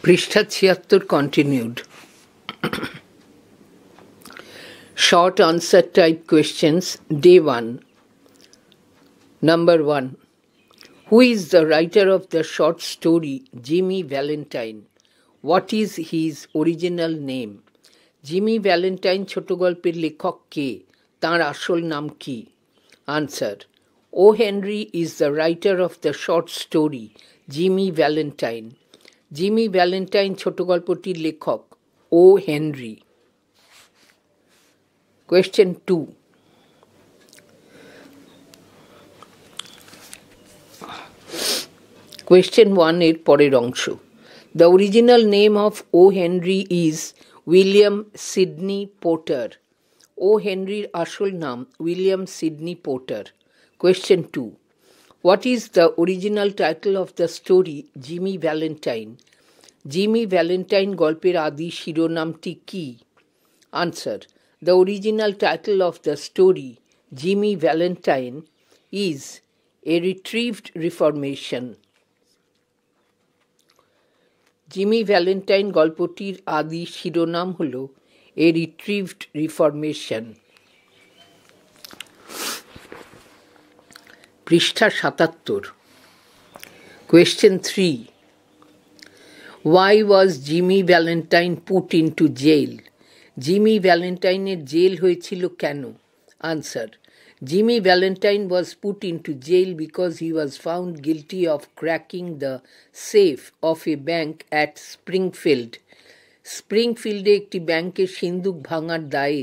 পৃষ্ঠা ৭৬ continued. Short answer type questions. Day 1. Number 1. Who is the writer of the short story Jimmy Valentine? What is his original name? Jimmy Valentine ছোট গল্পের লেখক কে? তাঁর আসল নাম কি? Answer. O. Henry is the writer of the short story Jimmy Valentine. Jimmy Valentine ছোট গল্পটির লেখক ও হেনরি। কোয়েশ্চেন 2. কোয়েশ্চেন 1 এর পরের অংশ। The original name of O Henry is William Sidney Porter. O হেনরির আসল নাম William Sidney Porter. Question 2. What is the original title of the story Jimmy Valentine? Jimmy Valentine গল্পের আদি শিরোনামটি কি? Answer. The original title of the story Jimmy Valentine is A Retrieved Reformation. Jimmy Valentine গল্পটির আদি শিরোনাম হল A Retrieved Reformation. পৃষ্ঠা ৭৭। Question 3. Why was Jimmy Valentine put into jail? Jimmy ভ্যালেন্টাইনের জেল হয়েছিল কেন? Answer. Jimmy Valentine was put into jail because he was found guilty of cracking the safe of a bank at Springfield. স্প্রিংফিল্ডে একটি ব্যাংকের সিন্দুক ভাঙার দায়ে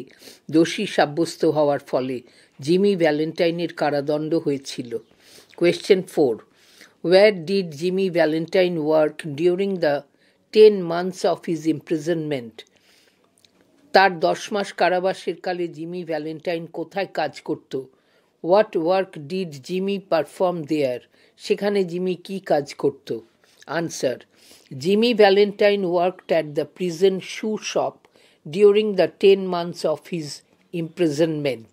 দোষী সাব্যস্ত হওয়ার ফলে জিমি ভ্যালেন্টাইনের কারাদণ্ড হয়েছিল। Question 4. Where did Jimmy Valentine work during the 10 months of his imprisonment? তার 10 মাস কারাবাসের কালে জিমি ভ্যালেন্টাইন কোথায় কাজ করত? What work did Jimmy perform there? সেখানে জিমি কি কাজ করত? Answer. Jimmy Valentine worked at the prison shoe shop during the 10 months of his imprisonment.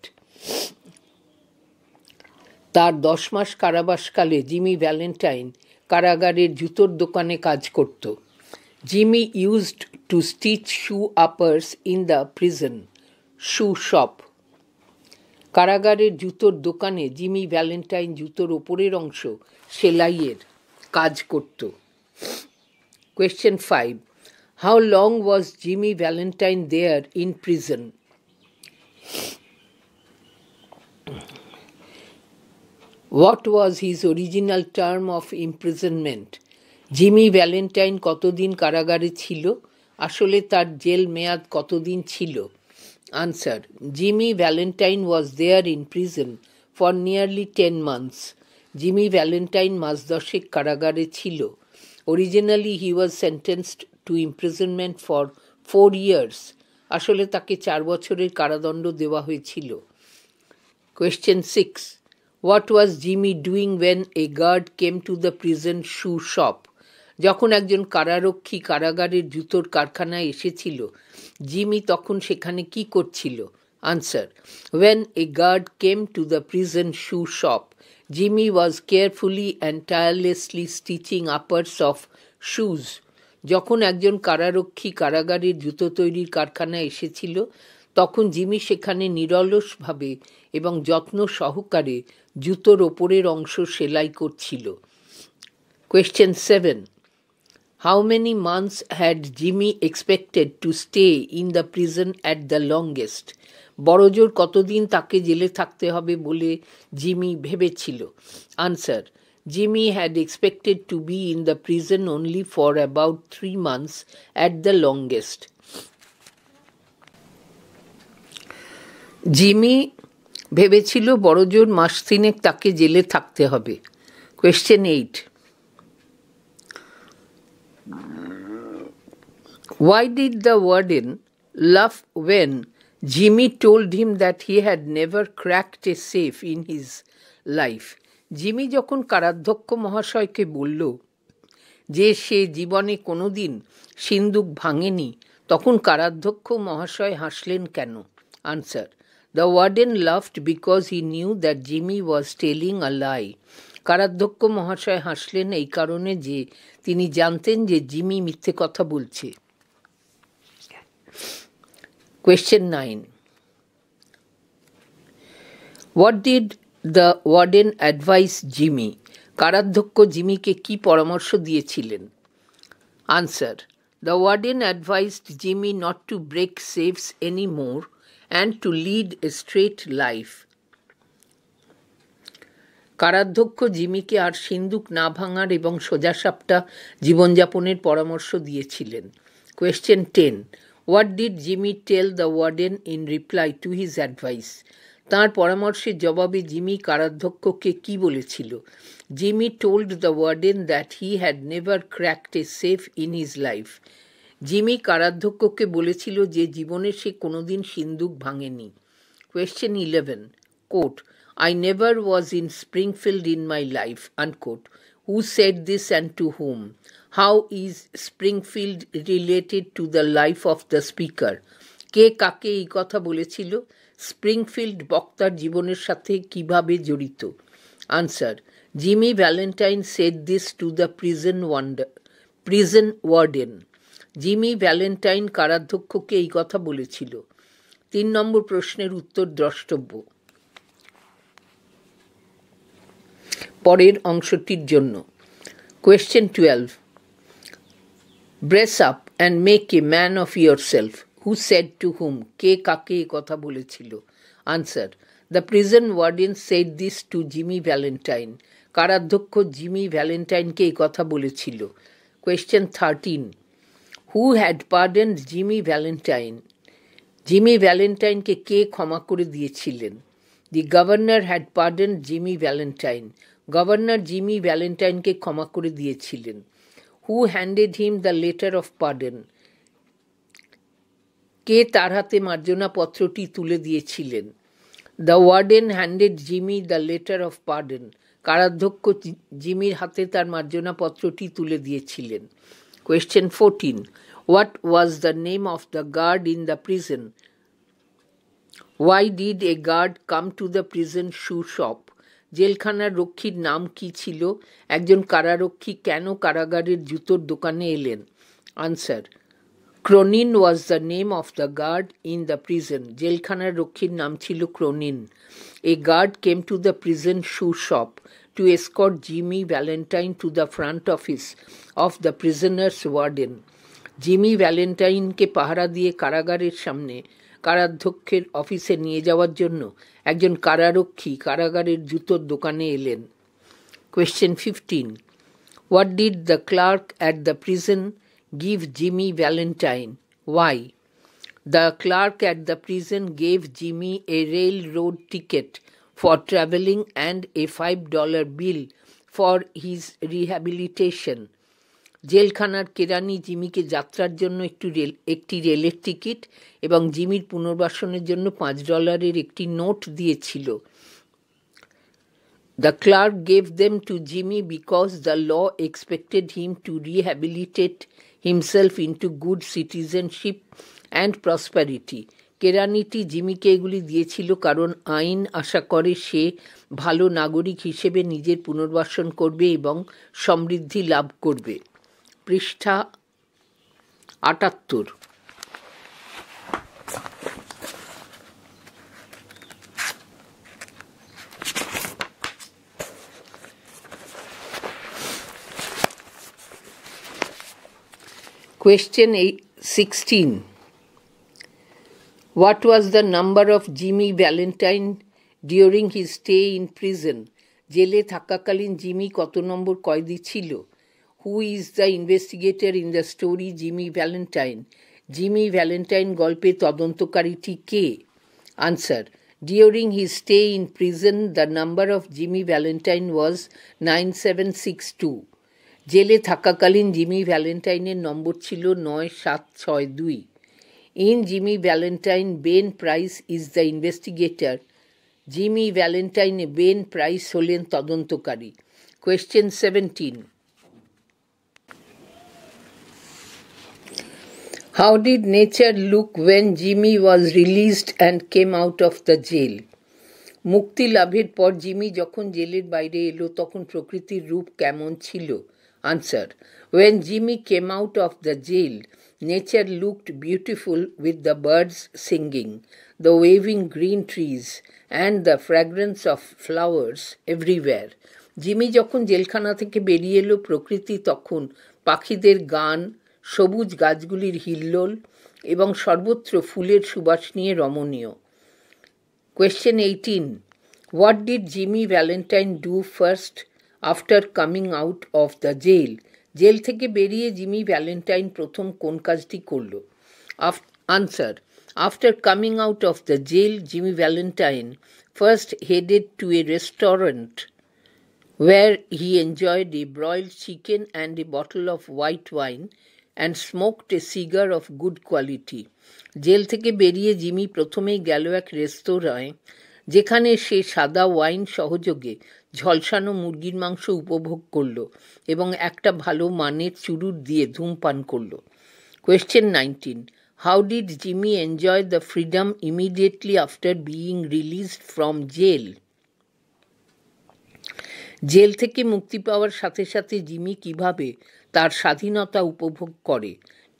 তার 10 মাস কারাবাসকালে জিমি ভ্যালেন্টাইন কারাগারের জুতোর দোকানে কাজ করত। Jimmy used to stitch shoe uppers in the prison shoe shop. কারাগারের জুতোর দোকানে জিমি ভ্যালেন্টাইন জুতোর ওপরের অংশ সেলাইয়ের কাজ করত। Question 5. How long was Jimmy Valentine there in prison? What was his original term of imprisonment? Jimmy Valentine কতদিন কারাগারে ছিল? আসলে তার জেল মেয়াদ কতদিন ছিল? Answer. Jimmy Valentine was there in prison for nearly 10 months. Jimmy Valentine মাস 10 কারাগারে ছিল। Originally he was sentenced to imprisonment for 4 years. আসলে তাকে 4 বছরের কারাদণ্ড দেওয়া হয়েছিল। Question 6. What was Jimmy doing when a guard came to the prison shoe shop? যখন একজন কারারক্ষী কারাগারের জুতোর কারখানায় এসেছিল, জিমি তখন সেখানে কি করছিল? Answer. When a guard came to the prison shoe shop, Jimmy was carefully and tirelessly stitching uppers of shoes. যখন একজন কারারক্ষী কারাগারের জুতো তৈরির কারখানায় এসেছিল, তখন জিমি সেখানে নিরলসভাবে এবং যত্ন সহকারে জুতোর ওপরের অংশ সেলাই করছিল। Question 7. How many months had Jimmy expected to stay in the prison at the longest? বড়জোর কতদিন তাকে জেলে থাকতে হবে বলে জিমি ভেবেছিল? Answer. Jimmy had expected to be in the prison only for about 3 months at the longest. Jimmy ভেবেছিল বড়জোর মাস 3 তাকে জেলে থাকতে হবে। Question 8. Why did the warden laugh when Jimmy told him that he had never cracked a safe in his life? Jimmy যখন কারাধ্যক্ষ মহাশয়কে বলল যে সে জীবনে কোনোদিন সিন্দুক ভাঙেনি, তখন কারাধ্যক্ষ মহাশয় হাসলেন কেন? Answer. The warden laughed because he knew that Jimmy was telling a lie. কারাধ্যক্ষ মহাশয় হাসলেন এই কারণে যে তিনি জানতেন যে জিমি মিথ্যে কথা বলছে। Question 9. What did the warden advise Jimmy? কারাধ্যক্ষ জিমিকে কি পরামর্শ দিয়েছিলেন? Answer. The warden advised Jimmy not to break safes anymore and to lead a straight life. কারাধ্যক্ষ জিমিকে আর সিন্দুক না ভাঙার এবং সোজাসাপটা জীবনযাপনের পরামর্শ দিয়েছিলেন। Question 10. What did Jimmy tell the warden in reply to his advice? তাঁর পরামর্শের জবাবে জিমি কারাধ্যক্ষকে কি বলেছিল? Jimmy told the warden that he had never cracked a safe in his life. Jimmy কারাধ্যক্ষকে বলেছিল যে জীবনে সে কোনোদিন সিন্দুক ভাঙেনি। Question 11. Quote, I never was in Springfield in my life, unquote. Who said this and to whom? How is Springfield related to the life of the speaker? কে কাকে এই কথা বলেছিল? স্প্রিংফিল্ড বক্তার জীবনের সাথে কিভাবে জড়িত? Answer. Jimmy Valentine said this to the prison warden. Jimmy Valentine কারাধ্যক্ষকে এই কথা বলেছিল। 3 নম্বর প্রশ্নের উত্তর দ্রষ্টব্য। পরের অংশটির জন্য। Question 12. Brace up and make a man of yourself. Who said to whom? কে কাকে এই কথা বলেছিল? Answer. The prison warden said this to Jimmy Valentine. কারাধ্যক্ষ জিমি ভ্যালেন্টাইনকে এই কথা বলেছিল। Question 13. Who had pardoned Jimmy Valentine? Jimmy ভ্যালেন্টাইনকে কে ক্ষমা করে দিয়েছিলেন? The governor had pardoned Jimmy Valentine. Governor Jimmy ভ্যালেন্টাইনকে ক্ষমা করে দিয়েছিলেন। Who handed him the letter of pardon? কে তার হাতে মার্জনা পত্রটি তুলে দিয়েছিলেন? The warden handed Jimmy the letter of pardon. কারাধ্যক্ষ জিমির হাতে তার মার্জনা পত্রটি তুলে দিয়েছিলেন। Question 14. What was the name of the guard in the prison? Why did a guard come to the prison shoe shop? জেলখানার রক্ষীর নাম কি ছিল? একজন কারারক্ষী কেন কারাগারের জুতোর দোকানে এলেন? Answer. Cronin was the name of the guard in the prison. জেলখানার রক্ষীর নাম ছিল Cronin. A guard came to the prison shoe shop to escort Jimmy Valentine to the front office of the prisoners warden. Jimmy ভ্যালেন্টাইনকে পাহারা দিয়ে কারাগারের সামনে কারাধ্যক্ষের অফিসে নিয়ে যাওয়ার জন্য একজন কারারক্ষী কারাগারের জুতোর দোকানে এলেন। Question 15. What did the clerk at the prison give Jimmy Valentine? Why? The clerk at the prison gave Jimmy a railroad ticket for traveling and a $5 bill for his rehabilitation. জেলখানার কেরানি জিমিকে যাত্রার জন্য একটি রেলের টিকিট এবং জিমির পুনর্বাসনের জন্য $5 একটি note দিয়েছিল। The clerk gave them to Jimmy because the law expected him to rehabilitate himself into good citizenship and prosperity. কেরানিটি জিমিকে এগুলি দিয়েছিল কারণ আইন আশা করে সে ভালো নাগরিক হিসেবে নিজের পুনর্বাসন করবে এবং সমৃদ্ধি লাভ করবে। পৃষ্ঠা 78। Question 16. What was the number of Jimmy Valentine during his stay in prison? জেলে থাকাকালীন জিমি কত নম্বর কয়েদি ছিল? Who is the investigator in the story Jimmy Valentine? Jimmy Valentine গল্পে তদন্তকারীটি কে? Answer. During his stay in prison, the number of Jimmy Valentine was 9762. জেলে থাকাকালীন Jimmy ভ্যালেন্টাইনের নম্বর ছিল 9762। In Jimmy Valentine, Ben Price is the investigator. Jimmy ভ্যালেন্টাইনে Ben Price হলেন তদন্তকারী। Question 17. How did nature look when Jimmy was released and came out of the jail? মুক্তি লাভের পর Jimmy যখন জেলের বাইরে এলো তখন প্রকৃতির রূপ কেমন ছিল? Answer: When Jimmy came out of the jail, nature looked beautiful with the birds singing, the waving green trees, and the fragrance of flowers everywhere. Jimmy যখন জেলখানা থেকে বেরিয়ে এলো প্রকৃতি তখন পাখিদের গান, সবুজ গাছগুলির হিল্লোল এবং সর্বত্র ফুলের সুবাস নিয়ে রমণীয়। Question 18. What did Jimmy Valentine do first after coming out of the jail? Jail থেকে বেরিয়ে জিমি ভ্যালেন্টাইন প্রথম কোন কাজটি করল? Answer. After coming out of the jail, Jimmy Valentine first headed to a restaurant where he enjoyed a broiled chicken and a bottle of white wine and smoked a cigar of good quality. Jail থেকে বেরিয়ে Jimmy প্রথমেই গেল এক রেস্তোরাঁয় যেখানে সে সাদা wine সহযোগে ঝলসানো মুরগির মাংস উপভোগ করল এবং একটা ভালো মানের চুরুট দিয়ে ধূমপান করল। Question 19. How did Jimmy enjoy the freedom immediately after being released from jail? Jail থেকে মুক্তি পাওয়ার সাথে সাথে জিমি কিভাবে তার স্বাধীনতা উপভোগ করে?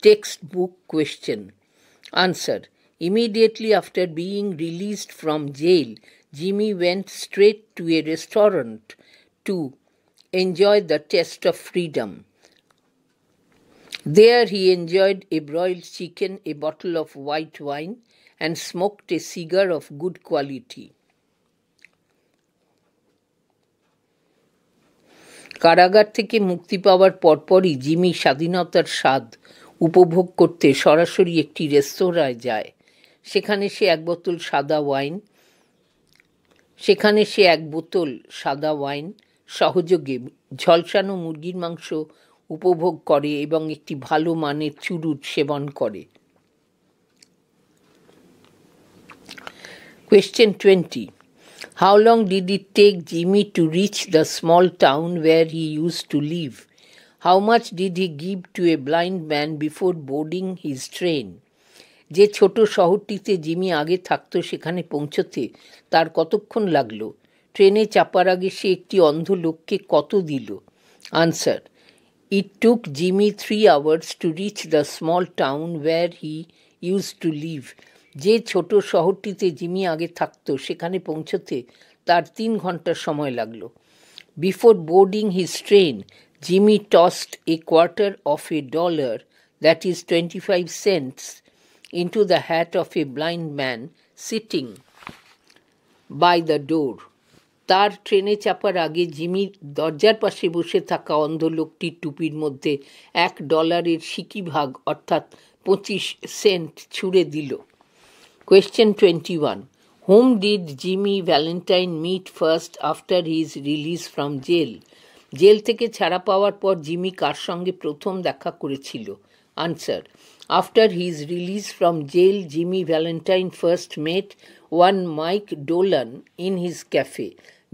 Text book question. Answer. Immediately after being released from jail, Jimmy went straight to a restaurant to enjoy the taste of freedom. There he enjoyed a broiled chicken, a bottle of white wine, and smoked a cigar of good quality. কারাগার থেকে মুক্তি পাওয়ার পরপরই Jimmy স্বাধীনতার স্বাদ উপভোগ করতে সরাসরি একটি রেস্তোরাঁয় যায়। সেখানে সে এক বোতল সাদা ওয়াইন সহযোগে ঝলসানো মুরগির মাংস উপভোগ করে এবং একটি ভালো মানের চুরুট সেবন করে। Question 20. How long did it take Jimmy to reach the small town where he used to live? How much did he give to a blind man before boarding his train? যে ছোট শহরটিতে জিমি আগে থাকতো সেখানে পৌঁছতে তার কতক্ষণ লাগলো? ট্রেনে চাপার আগে সে একটি অন্ধ লোককে কত দিল? Answer. It took Jimmy 3 hours to reach the small town where he used to live. যে ছোট শহরটিতে জিমি আগে থাকতো সেখানে পৌঁছতে তার 3 ঘন্টা সময় লাগলো। Before boarding his train, Jimmy tossed a quarter of $1, that is 25 cents, into the hat of a blind man sitting by the door. তার ট্রেনে চাপার আগে জিমি দরজার পাশে বসে থাকা অন্ধ লোকটির টুপির মধ্যে $1 সিকি ভাগ অর্থাৎ 25 সেন্ট ছুঁড়ে দিল। Question 21. Whom did Jimmy Valentine meet first after his release from jail? Jail থেকে ছাড়া পাওয়ার পর জিমি কার সঙ্গে প্রথম দেখা করেছিল? Answer. After his release from jail, Jimmy Valentine first met one Mike Dolan in his cafe.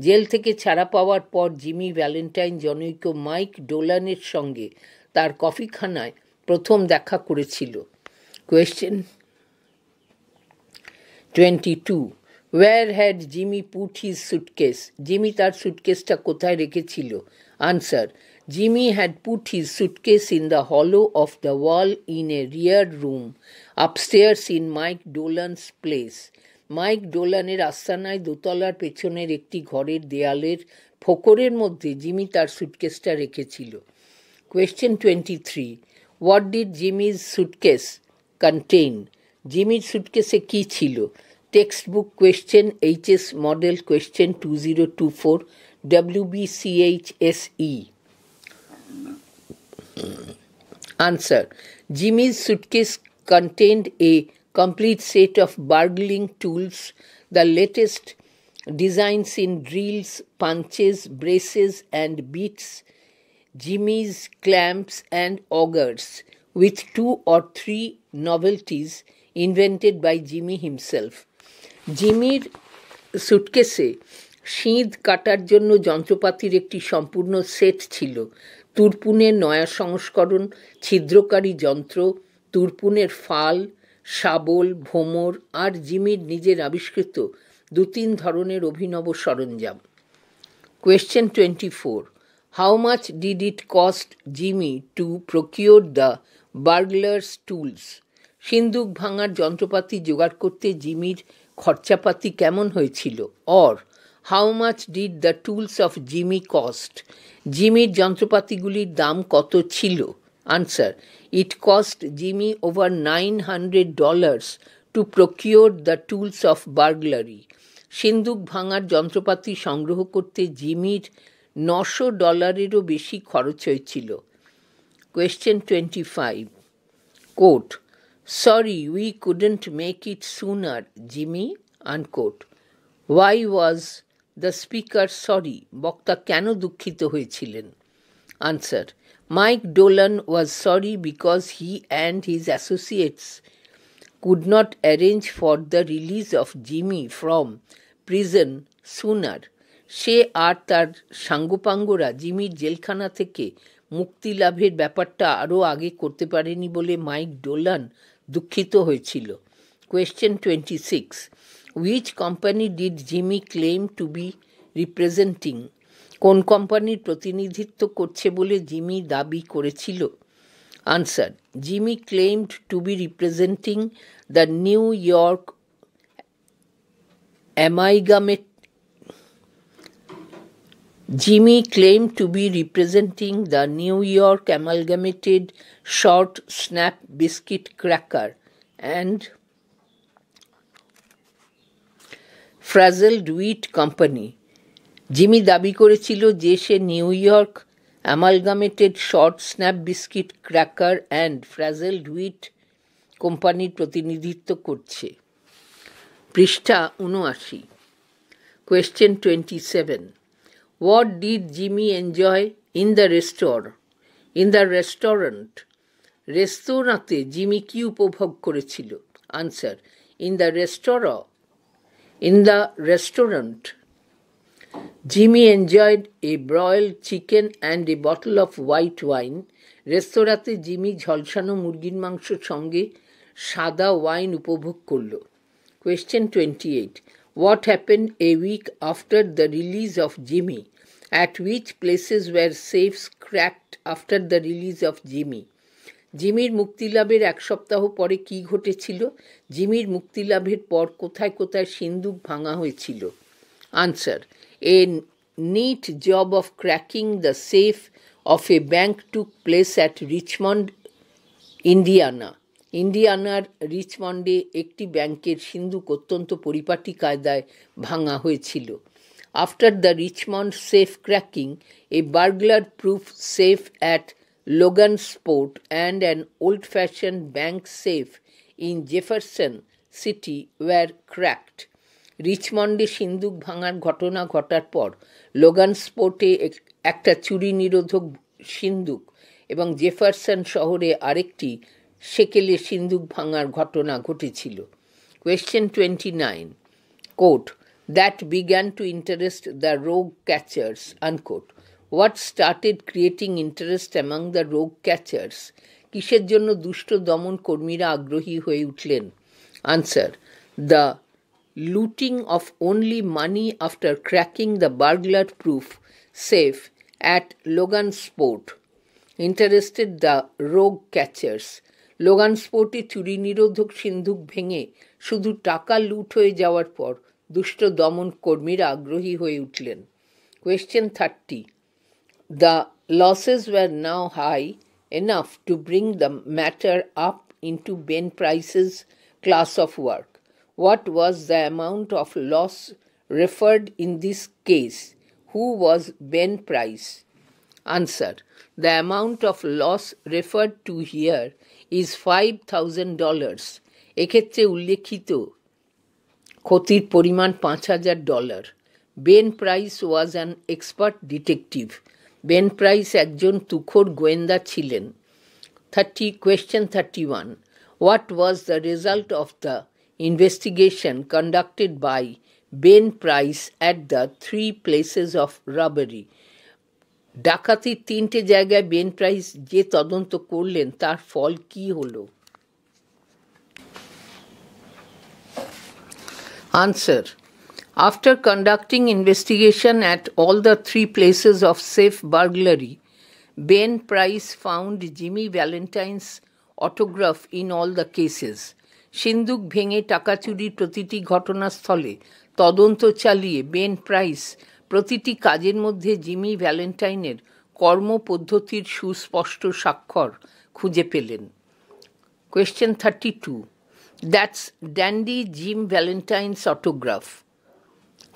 Jail থেকে ছাড়া পাওয়ার পর জিমি ভ্যালেন্টাইন জনৈক মাইক ডোলানের সঙ্গে তার কফিখানায় প্রথম দেখা করেছিল। Question 22. Where had Jimmy put his suitcase? Jimmy তার সুটকেসটা কোথায় রেখেছিল? Answer. Jimmy had put his suitcase in the hollow of the wall in a rear room upstairs in Mike Dolan's place. Mike ডোলানের আস্তানায় দোতলার পেছনের একটি ঘরের দেয়ালের ফোকরের মধ্যে জিমি তার সুটকেসটা রেখেছিল। Question 23. What did Jimmy's suitcase contain? জিমির সুটকেসে কি ছিল? Text book question, HS model question 2024, WBCHSE. Answer. Jimmy's suitcase contained a complete set of burgling tools, the latest designs in drills, punches, braces, and bits, Jimmy's clamps and augers, with 2 or 3 novelties invented by Jimmy himself. জিমির সুটকেসে সিঁধ কাটার জন্য যন্ত্রপাতির একটি সম্পূর্ণ set ছিল। তুরপুনের নয়া সংস্করণ, ছিদ্রকারী যন্ত্র, তুরপুনের ফাল, শাবল, ভোমর আর জিমির নিজের আবিষ্কৃত তিন ধরনের অভিনব সরঞ্জাম। Question 24. How much did it cost Jimmy to procure the burglar's tools? সিন্দুক ভাঙার যন্ত্রপাতি জোগাড় করতে জিমির খরচাপাতি কেমন হয়েছিল? Or how much did the tools of Jimmy cost? জিমির যন্ত্রপাতিগুলির দাম কত ছিল? Answer. It cost Jimmy over $900 to procure the tools of burglary. সিন্দুক ভাঙার যন্ত্রপাতি সংগ্রহ করতে জিমির $900 বেশি খরচ হয়েছিল। Question 25. Quote, "Sorry, we couldn't make it sooner, Jimmy." Unquote. Why was the speaker sorry? বক্তা কেন দুঃখিত হয়েছিলেন? Answer. Mike Dolan was sorry because he and his associates could not arrange for the release of Jimmy from prison sooner. সে আর তার সাঙ্গপাঙ্গরা জিমির জেলখানা থেকে মুক্তি লাভের ব্যাপারটা আরও আগে করতে পারেনি বলে মাইক ডোলান দুঃখিত হয়েছিল। Question 26. Which company did Jimmy claim to be representing? কোন কোম্পানির প্রতিনিধিত্ব করছে বলে জিমি দাবি করেছিল? Answer. Jimmy claimed to be representing the New York Amalgamated Short Snap Biscuit Cracker and Frazzled Wheat Company. Jimmy দাবি করেছিল যে সে New York amalgamated short snap biscuit cracker and frazzled wheat কোম্পানির প্রতিনিধিত্ব করছে। পৃষ্ঠা 79। Question 27. What did Jimmy enjoy in the restaurant? রেস্তোরাঁতে Jimmy কি উপভোগ করেছিল? Answer. In the restaurant, Jimmy enjoyed a broiled chicken and a bottle of white wine. রেস্তোরাঁতে Jimmy ঝলসানো মুরগির মাংসের সঙ্গে সাদা ওয়াইন উপভোগ করল। Question 28. What happened a week after the release of Jimmy? At which places were safes cracked after the release of Jimmy? জিমির মুক্তিলাভের এক সপ্তাহ পরে কি ঘটেছিল? জিমির মুক্তিলাভের পর কোথায় কোথায় সিন্দুক ভাঙা হয়েছিল? Answer. A neat job of cracking the safe of a bank took place at Richmond, Indiana. ইন্ডিয়ানার রিচমন্ডে একটি ব্যাংকের সিন্দুক অত্যন্ত পরিপাটি কায়দায় ভাঙা হয়েছিল। After the Richmond safe cracking, a burglar-proof safe at Logansport and an old-fashioned bank safe in Jefferson City were cracked. রিচমন্ডে সিন্দুক ভাঙার ঘটনা ঘটার পর লোগানস্পোর্টে একটা চুরি নিরোধক সিন্দুক এবং জেফারসন শহরে আরেকটি সেকেলে সিন্দুক ভাঙার ঘটনা ঘটেছিল। Question 29. Quote, that began to interest the rogue catchers, unquote. What started creating interest among the rogue catchers? কিসের জন্য দুষ্ট দমন কর্মীরা আগ্রহী হয়ে উঠলেন? Answer. The looting of only money after cracking the burglar-proof safe at Logansport interested the rogue catchers. লোগানস্পোর্টে চুরি নিরোধক সিন্দুক ভেঙে শুধু টাকা লুট হয়ে যাওয়ার পর দুষ্ট দমন কর্মীরা আগ্রহী হয়ে উঠলেন। Question 30. The losses were now high enough to bring the matter up into Ben Price's class of work. What was the amount of loss referred in this case? Who was Ben Price? Answer. The amount of loss referred to here is $5,000. এক্ষেত্রে উল্লেখিত ক্ষতির পরিমাণ $5,000. Ben price was an expert detective. Ben price একজন তুখোড় গোয়েন্দা ছিলেন। Question 31. What was the result of the investigation conducted by Ben Price at the 3 places of robbery? ডাকাতির 3টে জায়গায় বেন প্রাইস যে তদন্ত করলেন তার ফল কি হলো? Answer. After conducting investigation at all the 3 places of safe burglary, Ben Price found Jimmy Valentine's autograph in all the cases. সিন্দুক ভেঙে টাকা চুরির প্রতিটি ঘটনাস্থলে তদন্ত চালিয়ে বেন প্রাইস প্রতিটি কাজের মধ্যে জিমি ভ্যালেন্টাইনের কর্মপদ্ধতির সুস্পষ্ট স্বাক্ষর খুঁজে পেলেন। Question 32. That's dandy Jim Valentine's autograph.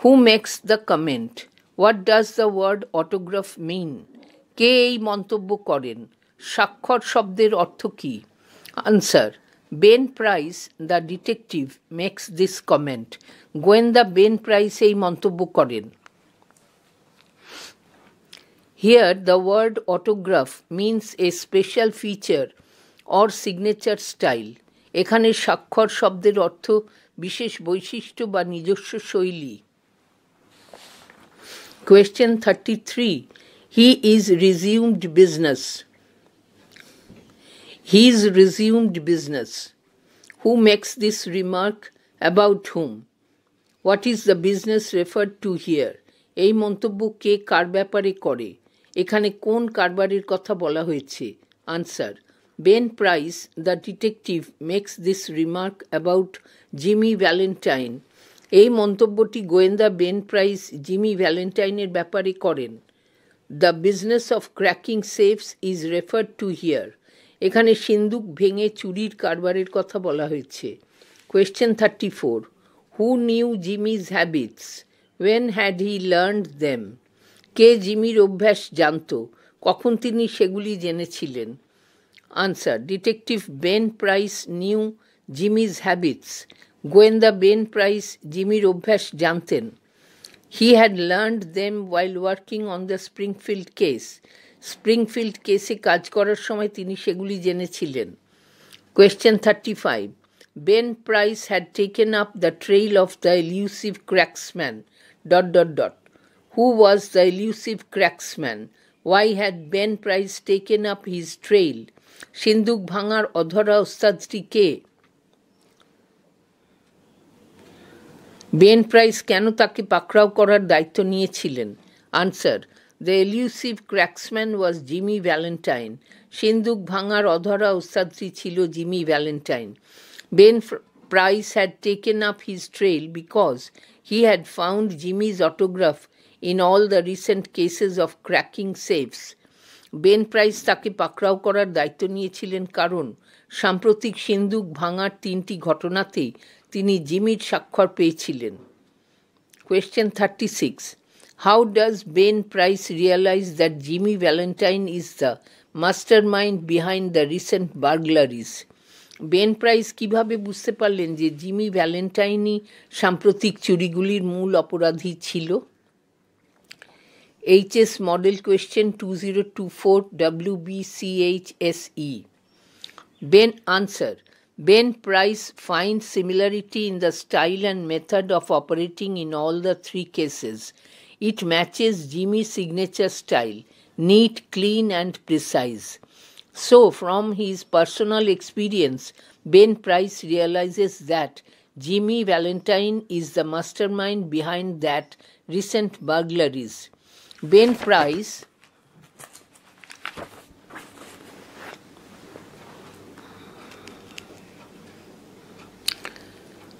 Who makes the comment? What does the word autograph mean? কে এই মন্তব্য করেন? স্বাক্ষর শব্দের অর্থ কী? Answer. Ben Price, the detective, makes this comment. গোয়েন্দা বেন প্রাইস এই মন্তব্য করেন। Here the word autograph means a special feature or signature style. এখানে স্বাক্ষর শব্দের অর্থ বিশেষ বৈশিষ্ট্য বা নিজস্ব শৈলী। Question 33. He is resumed business. His resumed business. Who makes this remark? About whom? What is the business referred to here? এই মন্তব্য কে কার ব্যাপারে করে? এখানে কোন কারবারের কথা বলা হয়েছে? Answer. Ben Price, the detective, makes this remark about Jimmy Valentine. এই মন্তব্যটি গোয়েন্দা বেন প্রাইস জিমি ভ্যালেন্টাইনের ব্যাপারে করেন। The business of cracking safes is referred to here. এখানে সিন্দুক ভেঙে চুরির কারবারের কথা বলা হয়েছে। Question 34. Who knew Jimmy's habits? When had he learned them? কে জিমির অভ্যাস জানত? কখন তিনি সেগুলি জেনেছিলেন? Answer. Detective Ben Price knew Jimmy's habits. গোয়েন্দা বেন প্রাইস জিমির অভ্যাস জানতেন। He had learned them while working on the Springfield case. Springfield কেসে কাজ করার সময় তিনি সেগুলি জেনেছিলেন। Question 35. Ben Price had taken up the trail of the elusive cracksman... Who was the elusive cracksman? Why had Ben Price taken up his trail? সিন্দুক ভাঙার অধরা ওস্তাদটি কে? Ben price কেন তাকে পাকড়াও করার দায়িত্ব নিয়েছিলেন? Answer. The elusive cracksman was Jimmy Valentine. সিন্দুক ভাঙার অধরা ওস্তাদটি ছিল Jimmy Valentine. Ben Price had taken up his trail because he had found Jimmy's autograph in all the recent cases of cracking safes. Ben price তাকে পাকড়াও করার দায়িত্ব নিয়েছিলেন কারণ সাম্প্রতিক সিন্দুক ভাঙার 3টি ঘটনাতেই তিনি জিমির স্বাক্ষর পেয়েছিলেন। Question 36. How does Ben Price realize that Jimmy Valentine is the mastermind behind the recent burglaries? Ben price কিভাবে বুঝতে পারলেন যে জিমি ভ্যালেন্টাইনই সাম্প্রতিক চুরিগুলির মূল অপরাধী ছিল? HS Model Question 2024 WBCHSE. Answer. Ben Price finds similarity in the style and method of operating in all the 3 cases. It matches Jimmy's signature style, neat, clean and precise. So, from his personal experience, Ben Price realizes that Jimmy Valentine is the mastermind behind that recent burglaries. Ben Price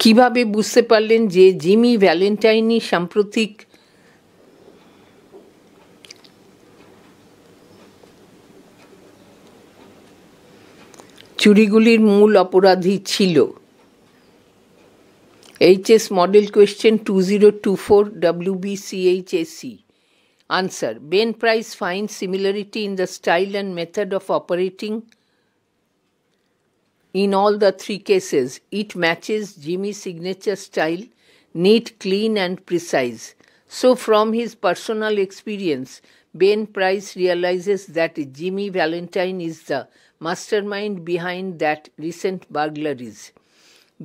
কিভাবে বুঝতে পারলেন যে Jimmy ভ্যালেন্টাইনই সাম্প্রতিক চুরিগুলির মূল অপরাধী ছিল? HS Model Question 2024 WBCHSE. Answer. Ben Price finds similarity in the style and method of operating in all the 3 cases. It matches Jimmy's signature style, neat, clean and precise. So from his personal experience, Ben Price realizes that Jimmy Valentine is the mastermind behind that recent burglaries.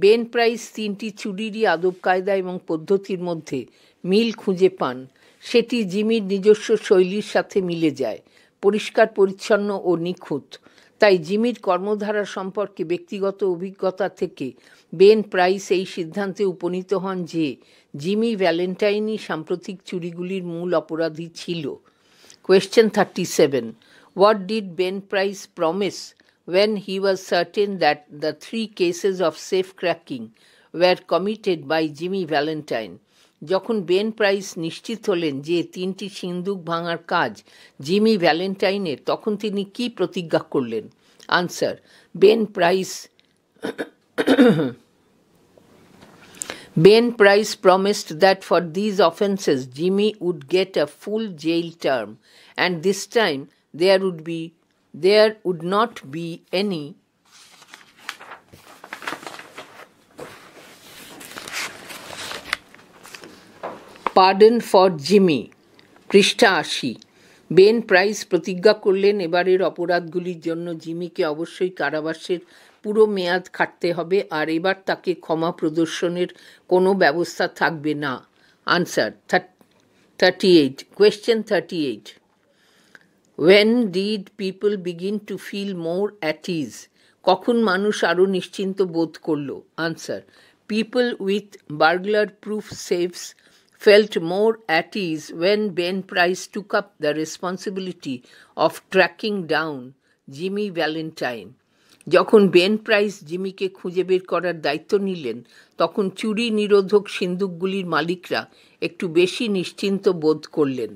Ben price 3টি চুরিরই আদব কায়দা এবং পদ্ধতির মধ্যে মিল খুঁজে পান। সেটি জিমির নিজস্ব শৈলীর সাথে মিলে যায়, পরিষ্কার পরিচ্ছন্ন ও নিখুঁত। তাই জিমির কর্মধারা সম্পর্কে ব্যক্তিগত অভিজ্ঞতা থেকে বেন প্রাইস এই সিদ্ধান্তে উপনীত হন যে জিমি ভ্যালেন্টাইনই সাম্প্রতিক চুরিগুলির মূল অপরাধী ছিল। Question 37. What did Ben Price promise when he was certain that the 3 cases of safe-cracking were committed by Jimmy Valentine? যখন বেন প্রাইস নিশ্চিত হলেন যে 3টি সিন্দুক ভাঙার কাজ জিমি ভ্যালেন্টাইনের, তখন তিনি কি প্রতিজ্ঞা করলেন? Answer: Ben Price promised that for these offences Jimmy would get a full jail term, and this time there would not be any pardon for Jimmy. পৃষ্ঠা 80। বেন প্রাইস প্রতিজ্ঞা করলেন এবারের অপরাধগুলির জন্য জিমিকে অবশ্যই কারাবাসের পুরো মেয়াদ খাটতে হবে, আর এবার তাকে ক্ষমা প্রদর্শনের কোনো ব্যবস্থা থাকবে না। Answer: 38. Question 38. When did people begin to feel more at ease? কখন মানুষ আরও নিশ্চিন্ত বোধ করল? Answer: People with burglar-proof safes felt more at ease when Ben Price took up the responsibility of tracking down Jimmy Valentine. যখন Ben price জিমিকে খুঁজে বের করার দায়িত্ব নিলেন, তখন চুরি নিরোধক সিন্দুকগুলির মালিকরা একটু বেশি নিশ্চিন্ত বোধ করলেন।